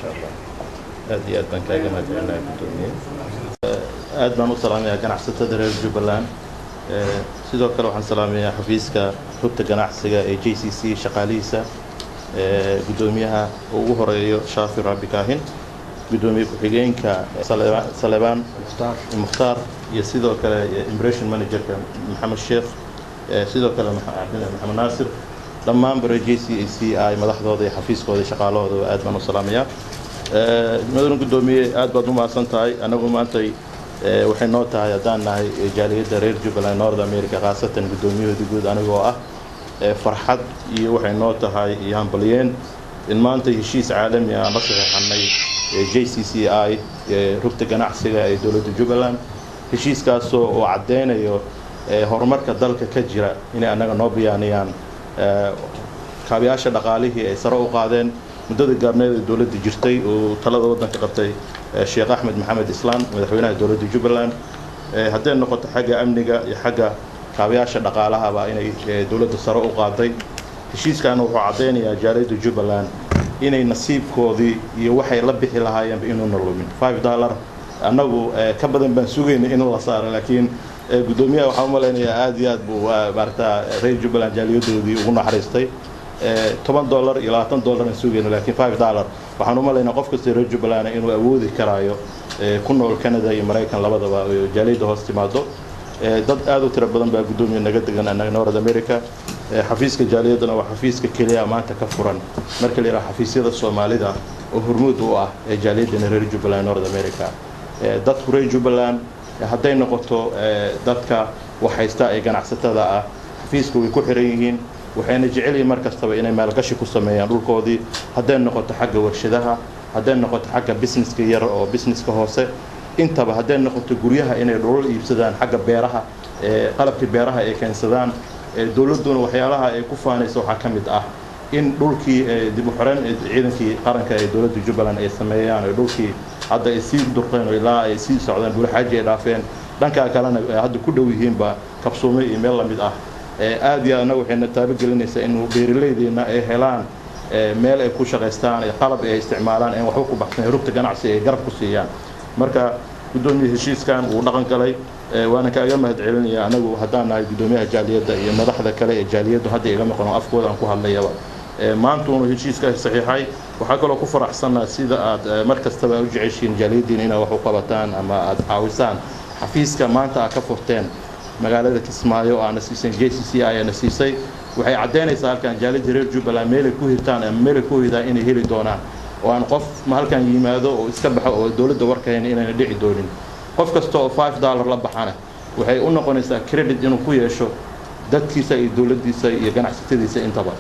شاء الله. هذه أدبان كأجمع جعلنا الدنيا. أدبان وسلامي جناح ستة درجة جبلان. سيدو كلو عن سلامي حفيزك ربط جناح سجا JCC شقاليسة قدوميها وهريو شافي ربي كاهن قدومي كحجين كسلبان مختار يسيدو كلا إمبريشن مانجر محمد الشيخ سيدو كلا محمد ناصر لما أمبر JCC مدحضه حفيز كودي شقاله أدبان وسلامي مدن قدومي أدبان ما سنتاي أنا ومانتي waxay noo tahay hadaan nahay jaaliyada reer Jubbaland North America qaasatan gudoomiyada guud anagoo ah farxad iyo waxay noo tahay hambaliyeen in maanta heshiis caalami ah la saxeexnay JCCI rugta ganacsiga ee dawladda Jubbaland heshiiskaas oo cadeynayo horumarka dalka ka jira inay anaga noo biyaaniyaan kaabiyaasha dhaqaalihi ay sare u qaadeen muddada gaarneed ee dawladda jirtay oo talada wadanka qabtay Sheekh Ahmed Mohamed Islaan madaxweynaha dawladda Jubbaland haddii noqoto xagga amniga iyo xagga kaabiyaasha dhaqaalaha baa inay dawladda sare u qaaday heshiiskan wuxuu cadeynayaa jaaliyada Jubbaland inay nasiibkoodii iyo waxay la bixi lahaayeen inuu nolumin $5 anagu ka badan baan suugaynay in la saaro laakiin gudoomiyaha waxa uu maleynayaa aad iyo aad buu maarta reer Jubbaland jaaliyadoodii ugu naxariistay $10 iyo $20 suugeena laakiin $5 waxaan u maleynaa qof kasta reer Jubbaland inuu awoodi karaayo ku nool Canada iyo Mareykan labadaba jaaliyada hoos timaado dad aad u tiro badan baa gudoomiye naga degan anaga North America xafiiska jaaliyadana waa xafiiska kaliya maanta ka furan marka la yiraahdo xafiisyada Soomaalida oo hormuud u ah jaaliyada reer Jubbaland North America dadku reer Jubbaland hadday noqoto dadka waxaysta ay ganacsatada ah xafiisku way ku xiran yihiin waxayna jecel yihiin markastaba inay maalgashi ku sameeyaan dhulkoodii hadday noqoto xagga warshadaha hadday noqoto xagga businesska yar oo businesska hoose intaba hadday noqoto guryaha inay dhulal iibsadaan xagga beeraha qalabka beeraha ay keensadaan dawladuna waxyaalaha ay ku faanayso waxa kamid ah in dhulkii dib u xireen ciidankii qaranka ee dawladda Jubbaland ay sameeyaan dhulkii hadda ay sii durqeen ilaa ay sii socdaan bulxaaji ay dhaafeen dhanka kalena hadda ku dhow yihiin ba kabsoomay iyo meel la mid ah aad iyo anagu waxayna taabagelinaysaa in beeraleydeena ay helaan meel ay ku shaqeystaan ay qalab ay isticmaalaan in wax ku baxsan rugta ganacsi ay garab ku siiyaan marka gudoomiyaha heshiiskan uu dhaqan galay waana kaaga mahadcelinayaa anagu hadaan nahay gudoomiyaha jaaliyada iyo madaxda kale ee jaaliyadu hadda iga maqan afkooda aan ku hadlayaba maanta uu heshiiska saxiixay waxa kale oo ku faraxsanaa sida aad markastaba u jeceshiin jaaliyadiina inay wax u qabataan ama aad caawisaan xafiiska maanta ka furteen magaalada Kismaayo aan siisay JCCI aan siisay waxay cadeynaysaa halkan jaaliyada reer Jubbaland meel ku hirtaan ama meel ku hidaan inay heli doonaan oo aan qof ma halkan yimaado oo iska baxo oo dawladda warkayna inayna dhici doonin qof kasta oo $5 la baxana waxay u noqonaysaa credit inuu ku yeesho dadkiisa iyo dawladdiisa iyo ganacsatadiisa intaba